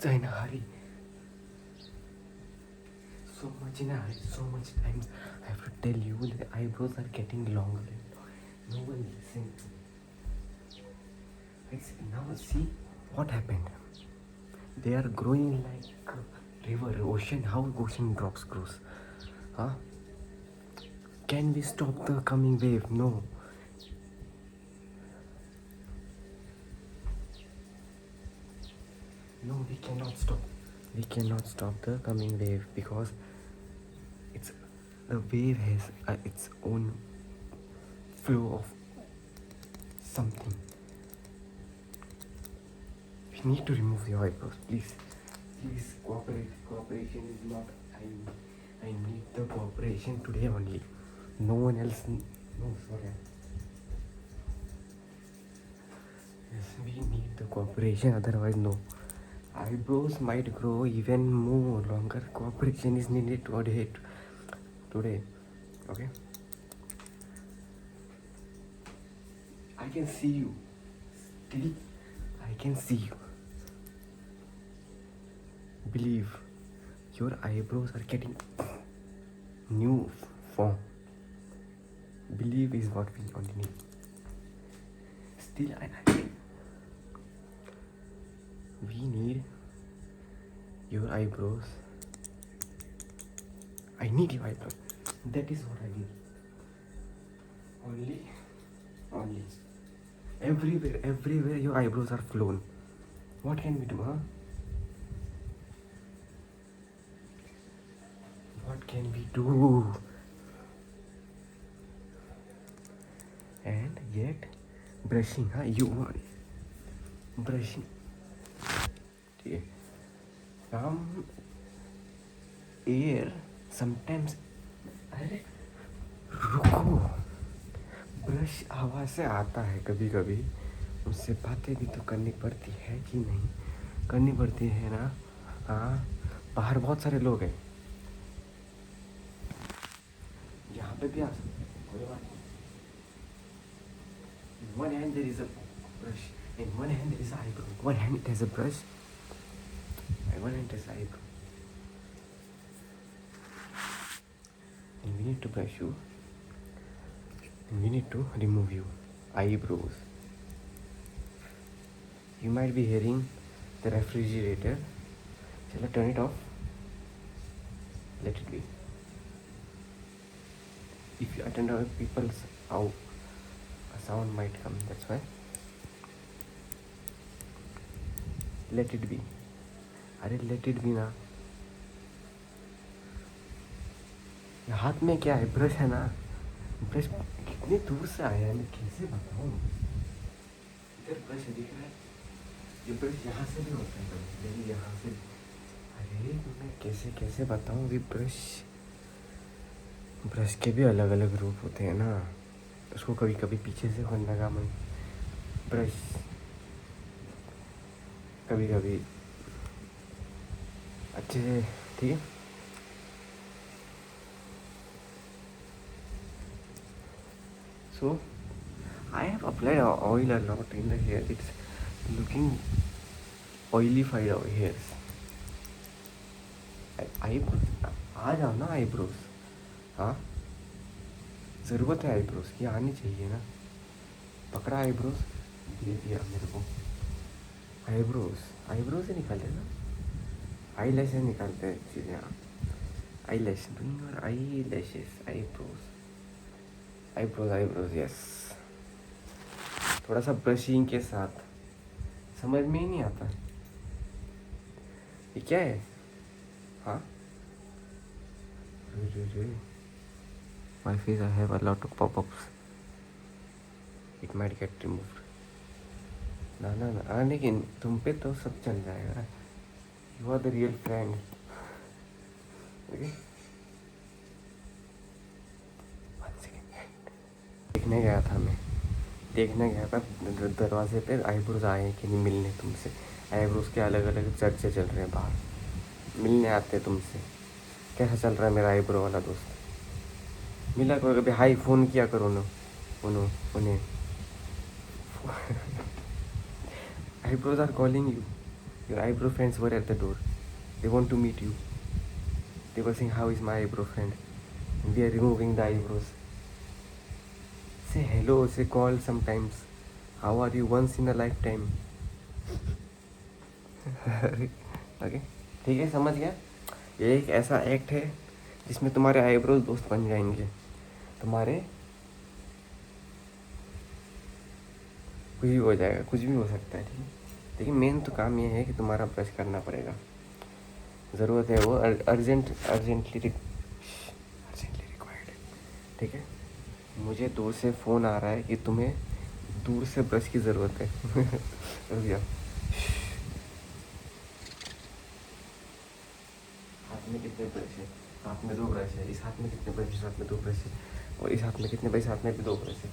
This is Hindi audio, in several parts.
in a hurry. So much in a hurry, so much time. I have to tell you, the eyebrows are getting longer. No one listens. Now see what happened. They are growing like a river, ocean. How ocean drops grows? Huh? Can we stop the coming wave? No. No, we cannot stop. We cannot stop the coming wave because it's the wave has its own flow of something. We need to remove your eyebrows, please. Please cooperate. Cooperation is not. I need the cooperation today only. No one else knows what I. Yes, we need the cooperation. Otherwise, no. Eyebrows might grow even more longer. Cooperation is needed today. Okay? I can see you. Still, I can see you. Believe your eyebrows are getting new form. Believe is what we only need. Still, we need your eyebrows. I need your eyebrows. That is what I need. Only. Everywhere your eyebrows are flown. What can we do, huh? What can we do? And yet, brushing, huh? You want brushing. Some air sometimes. अरे रुको, ब्रश हवा से आता है कभी कभी, उससे बातें भी तो करनी पड़ती है कि नहीं? करनी पड़ती है ना? हाँ, बाहर बहुत सारे लोग हैं, यहाँ पे भी आ सकते हैं, कोई बात नहीं. In one hand there is a brush, in one hand there is an eyebrow. One hand it has a brush, and one hand has an eyebrow. And we need to brush you, and we need to remove you eyebrows. You might be hearing the refrigerator. Shall I turn it off? Let it be. If you attend our people's out, a sound might come. That's why. Let it be. अरे let it be ना. हाथ में क्या है? ब्रश है ना. ब्रश कितनी दूर से आया है, मैं कैसे बताऊँ? इधर ब्रश दिख रहा है. ये ब्रश यहाँ से भी होता है, लेकिन यहाँ से. अरे मैं कैसे बताऊँ? ये ब्रश के भी अलग अलग रूप होते हैं ना. उसको कभी कभी पीछे से खोलने का मन. ब्रश कभी कभी अच्छे से. ठीक है. So I have applied oil a lot in the hair. It's looking oilified our hairs. आ जाओ ना आईब्रोज. हाँ, ज़रूरत है आईब्रोज की, आनी चाहिए ना. पकड़ा आईब्रोज, दे दिया मेरे को. आईब्रोज से निकालते ना, आई लैशेस निकालते हैं चीज़ें. हाँ, eyelash, doing your eyelashes. Eyebrows yes. थोड़ा सा ब्रशिंग के साथ. समझ में ही नहीं आता ये क्या है. हाँ, my face I have a lot of pop-ups. It might get removed. ना, लेकिन तुम पे तो सब चल जाएगा. You are the real friend. Okay? देखने गया था दरवाजे पे आईब्रोज आए कि नहीं मिलने तुमसे. आईब्रोज के अलग अलग चर्चे चल रहे हैं बाहर. मिलने आते तुमसे. कैसा चल रहा है मेरा आईब्रो वाला दोस्त? मिला कोई कभी? हाई फ़ोन किया करो उन्हें. Eyebrows are calling you. Your eyebrow friends were at the door. They want to meet you. They were saying, how is my eyebrow friend? And we are removing the eyebrows. Say hello, say call sometimes. How are you once in a lifetime? Okay, ठीक है, समझ गया। ये एक ऐसा एक्ट है जिसमें तुम्हारे आईब्रोज दोस्त बन जाएंगे, तुम्हारे कुछ भी हो जाएगा, कुछ भी हो सकता है, ठीक है। लेकिन मेन तो काम ये है कि तुम्हारा ब्रश करना पड़ेगा, ज़रूरत है वो, अर्जेंटली रिक्वायर्ड है, ठीक है। मुझे दूर से फ़ोन आ रहा है कि तुम्हें दूर से ब्रश की ज़रूरत है। रुक जाओ। हाथ में कितने ब्रश है? हाथ में 2 ब्रश है। इस हाथ में कितने ब्रश? इस हाथ में 2 ब्रश है। और इस हाथ में कितने ब्रश? इस हाथ में भी 2 ब्रश है।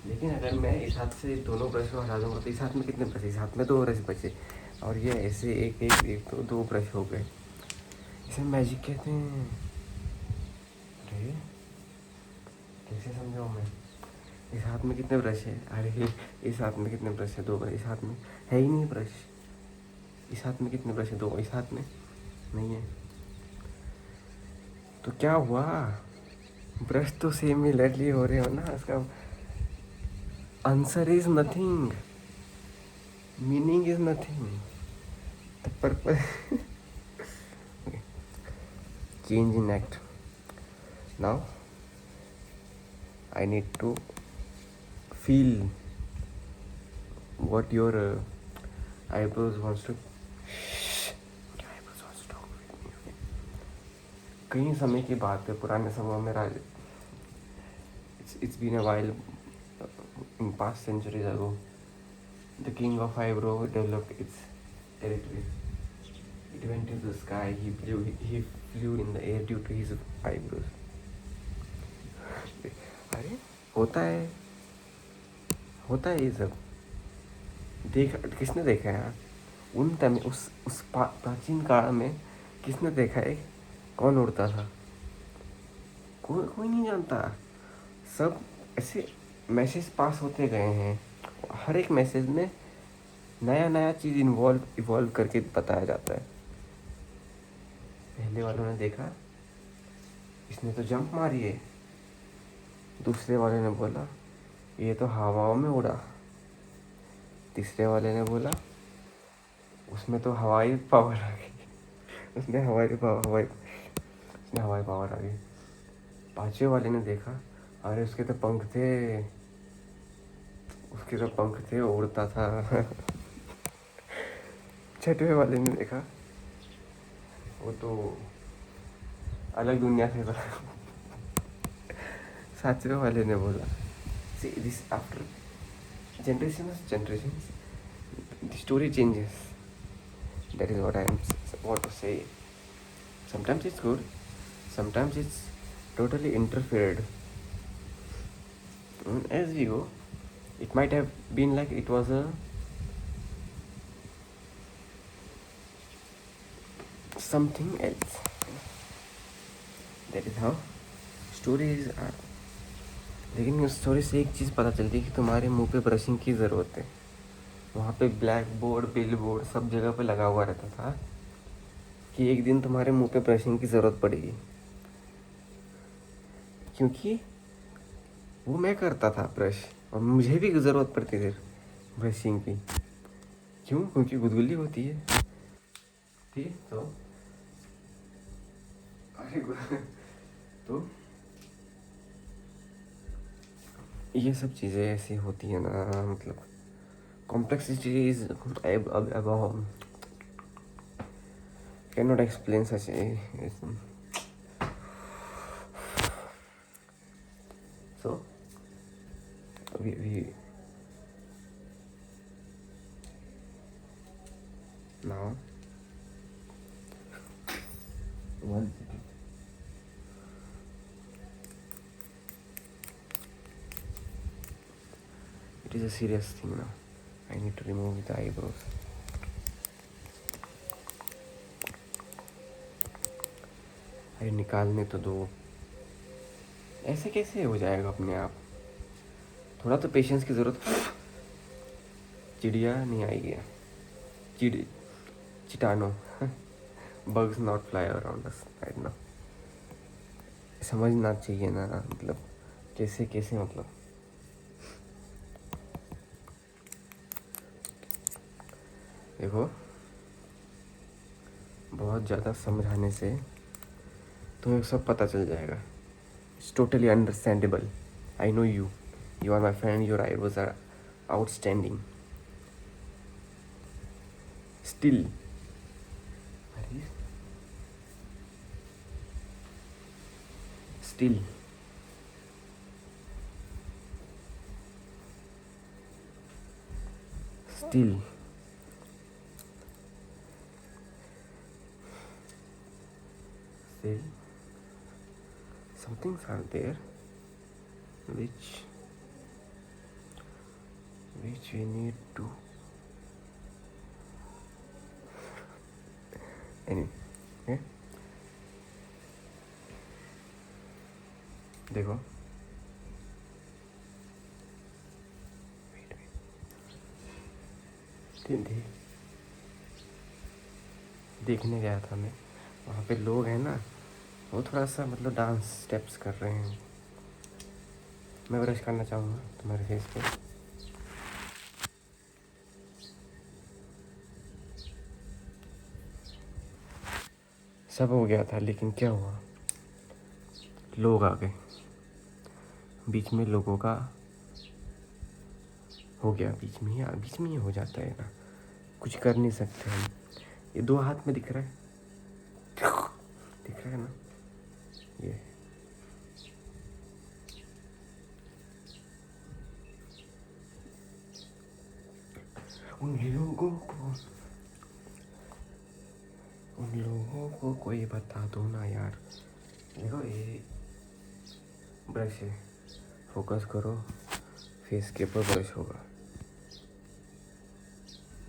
लेकिन अगर मैं इस हाथ से दोनों ब्रश को हटा दूँगा तो इस हाथ में कितने ब्रश? इस हाथ में 2 ब्रश बचे, और ये ऐसे एक एक एक तो 2 ब्रश हो गए। इसे मैजिक कहते हैं। अरे कैसे समझाऊँ मैं? इस हाथ में कितने ब्रश है? अरे इस हाथ में कितने ब्रश है? 2 ब्रश। इस हाथ में है ही नहीं ब्रश। इस हाथ में कितने ब्रश है? 2। इस हाथ में नहीं है। तो क्या हुआ? ब्रश तो सिमिलरली हो रहे हो ना। इसका answer is nothing, meaning is nothing, the purpose. Change in act. Now I need to feel what your eyebrows wants to talk with me, okay? कई समय की बात है, पुराने समय में it's been a while, in past centuries ago, the king of eyebrow developed its territory. It went into the sky. He flew in the air due to his eyebrows. अरे होता है ये सब। किसने देखा है यार? उन टाइम उस प्राचीन काल में किसने देखा है? कौन उड़ता था? कोई नहीं जानता। सब ऐसे मैसेज पास होते गए हैं, हर एक मैसेज में नया नया चीज़ इवॉल्व करके बताया जाता है। पहले वालों ने देखा, इसने तो जंप मारी है। दूसरे वाले ने बोला ये तो हवाओं में उड़ा। तीसरे वाले ने बोला उसमें तो हवाई पावर आ गई। उसमें हवाई पावर आ गई। पांचवे वाले ने देखा, अरे उसके तो पंख थे, उड़ता था। छठवें वाले ने देखा, वो तो अलग दुनिया से था। सातवें वाले ने बोला, see this after generations the story changes. That is what I want to say. Sometimes it's good, sometimes it's totally interfered. As we go, it might have been like it was something else. That is how stories are. लेकिन उस स्टोरी से एक चीज़ पता चलती है कि तुम्हारे मुंह पे ब्रशिंग की ज़रूरत है। वहाँ पे ब्लैक बोर्ड, बिल बोर्ड सब जगह पे लगा हुआ रहता था कि एक दिन तुम्हारे मुंह पे ब्रशिंग की ज़रूरत पड़ेगी, क्योंकि वो मैं करता था ब्रश, और मुझे भी ज़रूरत पड़ती थी ब्रशिंग की। क्यों? क्योंकि गुदगुली होती है, ठीक? तो तो ये सब चीज़ें ऐसी होती है ना, मतलब कॉम्प्लेक्सिटी इज अब can not explain such. So we now one it is a serious thing now. I need to remove the eyebrows. अरे निकालने तो दो, ऐसे कैसे हो जाएगा अपने आप? थोड़ा तो पेशेंस की ज़रूरत। चिड़िया नहीं आएगी, चिटानो bugs not fly around us right now. समझना चाहिए ना, मतलब कैसे कैसे, मतलब देखो बहुत ज़्यादा समझाने से तुम्हें सब पता चल जाएगा. It's totally understandable. I know you, you are my friend, your eyebrows are outstanding. Still still still still some things are there which we need to anyway. Okay? देखो देखने गया था मैं, वहाँ पे लोग हैं ना, वो थोड़ा सा मतलब डांस स्टेप्स कर रहे हैं. मैं ब्रश करना चाहूँगा तुम्हारे फेस पे. सब हो गया था, लेकिन क्या हुआ, लोग आ गए बीच में. लोगों का हो गया बीच में ही हो जाता है ना, कुछ कर नहीं सकते हम. ये 2 हाथ में दिख रहा है, दिख रहा है ना, ये उन लोगों को कोई बता दो ना यार. देखो ये ब्रश है, फोकस करो, फेस के ऊपर ब्रश होगा.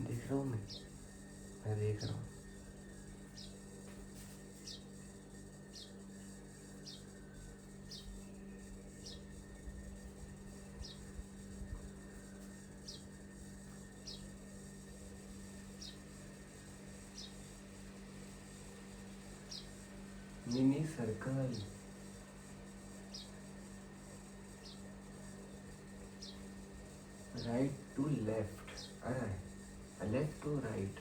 देख रहा हूँ मैं देख रहा हूँ. Mini circle, right to left, left to right,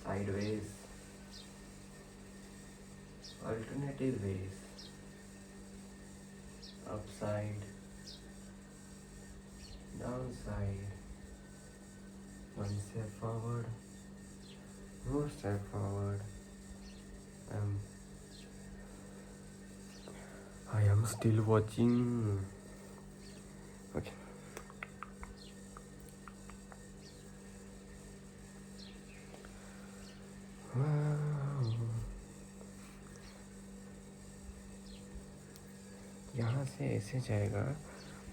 sideways, alternative ways, upside, downside, one step forward, more step forward. I am still watching. Okay. यहाँ से ऐसे जाएगा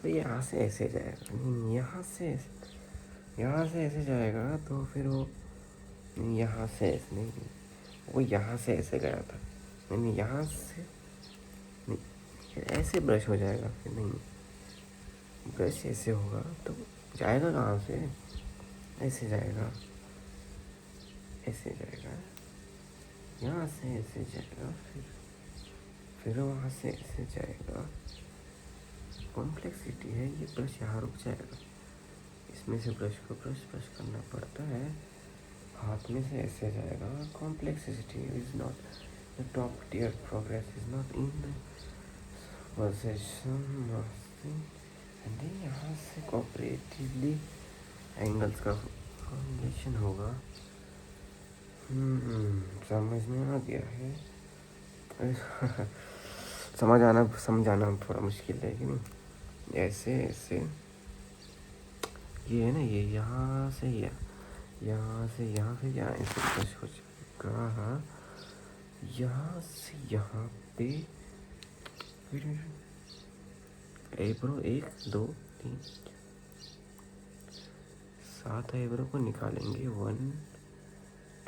तो यहाँ से ऐसे जाएगा, नहीं यहाँ से ऐसे जाएगा तो फिर वो यहाँ से ऐसे नहीं, वो यहाँ से ऐसे गया था, नहीं यहाँ से नहीं, ऐसे ब्रश हो जाएगा. फिर नहीं, ब्रश ऐसे होगा तो जाएगा कहाँ से, ऐसे जाएगा, ऐसे जाएगा, यहाँ से ऐसे जाएगा, फिर वहाँ से ऐसे जाएगा. कॉम्प्लेक्सिटी है ये. ब्रश यहाँ रुक जाएगा, इसमें से ब्रश को ब्रश करना पड़ता है, हाथ में से ऐसे जाएगा. Complexity is not the top tier, progress is not in the position and यहाँ से कोऑपरेटिवली एंगल्स का फॉर्मेशन होगा. समझ में आ गया है. समझाना थोड़ा मुश्किल है कि नहीं. ऐसे ऐसे ये है ना, ये यहाँ से यहाँ से यहाँ, फिर यहाँ ऐसे ब्रश हो जाएगा, यहाँ से यहाँ पे. आईब्रो 1 2 3 7 आईब्रो को निकालेंगे. 1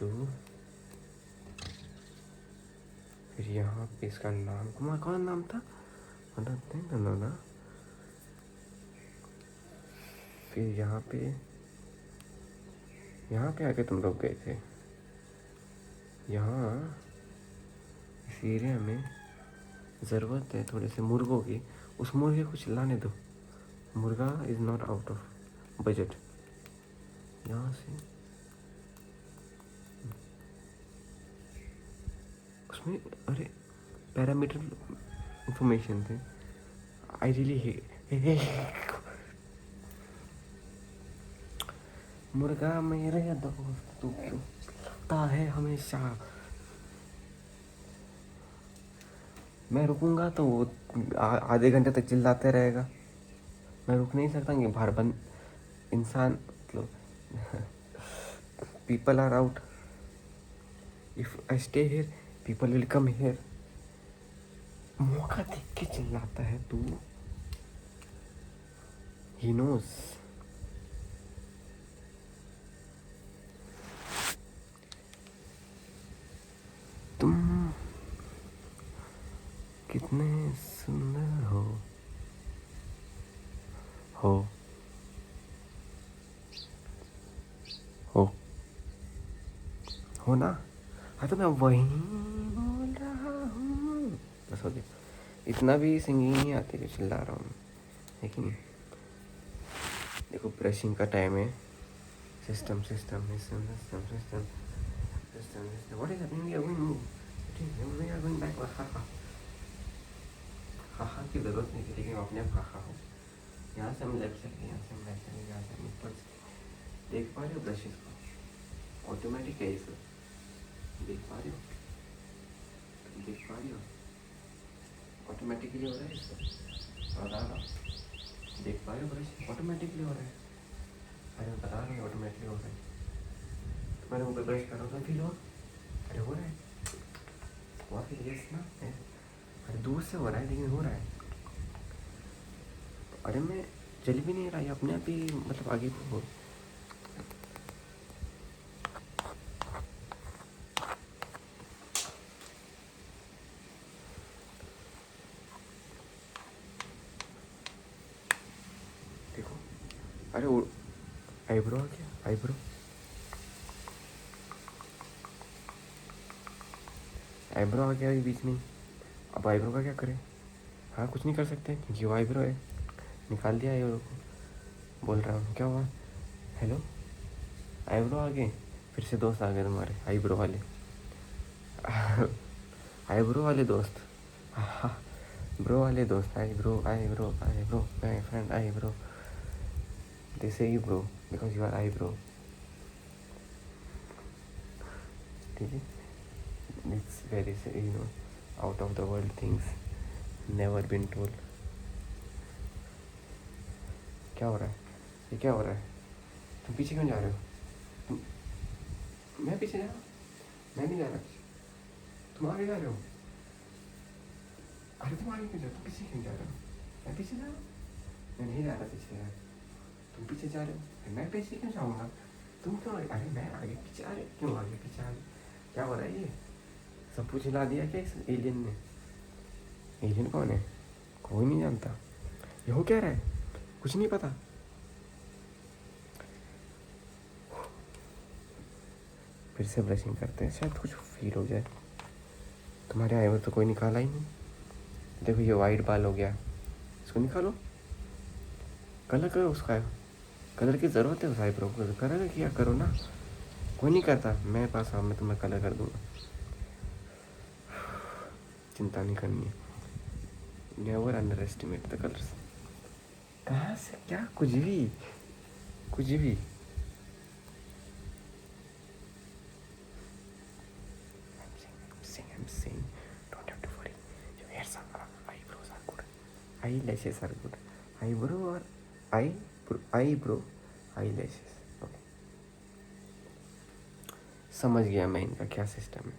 2, फिर यहाँ पे इसका नाम कौन नाम था, ना. फिर यहाँ पे यहाँ पे आके तुम लोग गए थे? यहाँ इस एरिया में ज़रूरत है थोड़े से मुर्गों की। उस मुर्गे को चिल्लाने दो। मुर्गा is not out of budget. यहाँ से उसमें अरे पैरामीटर इंफॉर्मेशन थे। आई रियली मुर्गा मेरे दोस्त तू क्यों चिल्लाता है हमेशा? मैं रुकूंगा तो वो आधे घंटे तक चिल्लाते रहेगा। मैं रुक नहीं सकता कि बाहर बंद इंसान मतलब people are out. If I stay here people will come here. मौका देख के चिल्लाता है तू। He knows. तुम कितने सुंदर हो हो हो ना? हाँ तो मैं वही बोल रहा हूँ। बस हो गया। इतना भी सिंगिंग नहीं आती जो चिल्ला रहा हूँ, लेकिन देखो ब्रशिंग का टाइम है। System system system system system system system what is happening? We are going back. हा की जरूरत नहीं थी, लेकिन अपने आप हा हो। यहाँ से हम लेफ्ट चलेंगे, यहाँ से हम राइट चलेंगे, यहाँ से हम ऊपर चलेंगे। देख पा रहे हो ब्रशेस को? ऑटोमेटिक है ये सब। देख पा रहे हो? देख पा रही हो? ऑटोमेटिकली हो रहा है इसको। बता रहा हूँ। देख पा रहे हो ब्रश ऑटोमेटिकली हो रहा है? अरे मैं बता रहा हूँ ऑटोमेटिकली हो रहा है। तो मैंने ऊपर ब्रश कर रहा हूँ तो फील हो। अरे हो रहा है। हुआ फिर यस ना? अरे दूर से हो रहा है लेकिन हो रहा है। अरे मैं चल भी नहीं रहा, ये अपने आप ही मतलब आगे हो। देखो अरे वो आईब्रो आ गया। आईब्रो आईब्रो आ गया बीच में। अब आईब्रो का क्या करें? हाँ कुछ नहीं कर सकते क्योंकि वो आईब्रो है। निकाल दिया आईब्रो को। बोल रहा हूँ क्या हुआ? हेलो आईब्रो आ गए। फिर से दोस्त आ गए तुम्हारे आईब्रो वाले। आईब्रो वाले दोस्त। ब्रो वाले दोस्त। Eyebrow eyebrow eyebrow my friend eyebrow. They say you bro because you are eyebrow. ठीक है। It's very out of the world things never been told. क्या हो रहा है? ये क्या हो रहा है? तुम पीछे क्यों जा रहे हो? तुम मैं पीछे जा रहा हूँ? मैं नहीं जा रहा पीछे। तुम आगे जा रहे हो? अरे तुम आगे क्यों जा रहे हो? तुम पीछे क्यों जा रहे हो? मैं पीछे जा रहा हूँ? मैं नहीं जा रहा पीछे यार। तुम पीछे जा रहे हो? मैं पीछे क्यों जाऊँगा? तुम क्यों अरे मैं आगे पीछे आ रहे क्यों? आगे पीछे आ रहे क्या हो रहा है? ये सब कुछ हिला दिया क्या इस एलियन ने? एलियन कौन है? कोई नहीं जानता। ये हो क्या रहा है? कुछ नहीं पता। फिर से ब्रशिंग करते हैं, शायद कुछ फील हो जाए। तुम्हारे आईब्रो तो कोई निकाला ही नहीं। देखो ये वाइट बाल हो गया, इसको निकालो। कलर करो उसका। कलर की ज़रूरत है उस आईब्रो को। कलर किया करो ना। कोई नहीं करता। मैं पास आओ, मैं तुम्हें कलर कर दूँगा। चिंता नहीं करनी है। Never under estimate the colours. कहाँ से क्या? कुछ भी कुछ भी। I'm saying, don't have to worry. Your hairs are, eyebrows are good. Eyelashes are good. Eyebrow or eyebrow, eyelashes. Okay. समझ गया मैं इनका क्या सिस्टम है।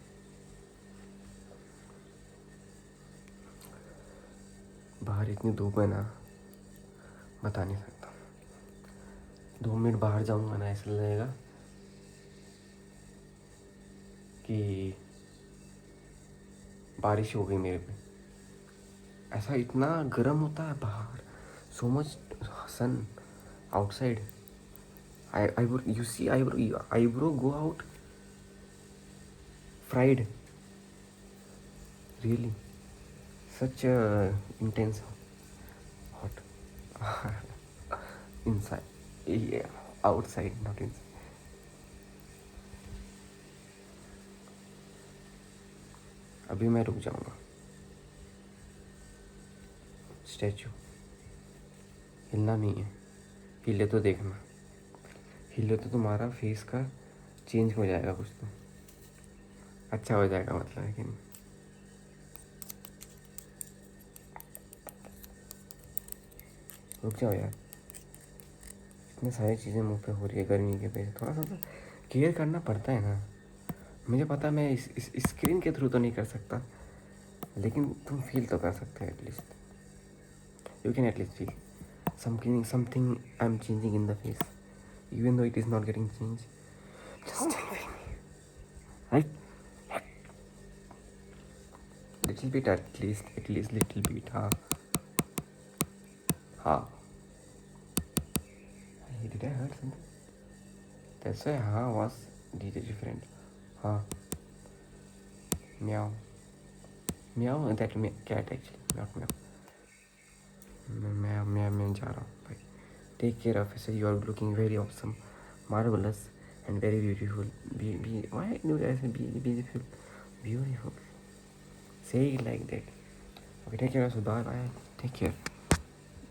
बाहर इतनी धूप है ना, बता नहीं सकता। 2 मिनट बाहर जाऊंगा ना, ऐसा लगेगा कि बारिश हो गई मेरे पे। ऐसा इतना गर्म होता है बाहर। So much sun outside. eyebrow, you see eyebrow go out fried, really, such a intense hot. Inside, yeah, outside, not inside. अभी मैं रुक जाऊंगा. स्टैचू हिलना नहीं है, हिले तो देखना, हिले तो तुम्हारा फेस का चेंज हो जाएगा, कुछ तो अच्छा हो जाएगा, मतलब है कि नहीं. रुक जाओ यार, इतनी सारी चीज़ें मुंह पे हो रही है गर्मी के वजह से, थोड़ा सा तो केयर करना पड़ता है ना. मुझे पता मैं इस स्क्रीन के थ्रू तो नहीं कर सकता, लेकिन तुम फील तो कर सकते हो at least. You can at least feel something I am changing in the face, even though it is not getting change. Just right, little bit at least little bit. हाँ हाँ. Did I heard something? That's why हाँ was different. हाँ. Meow. Meow, that cat actually, not meow. मैं जा रहा हूँ भाई. Take care of yourself. You are looking very awesome, marvelous, and very beautiful. Why do I say beautiful? Beautiful. Say it like that. Okay, take care of yourself. Bye bye. Take care.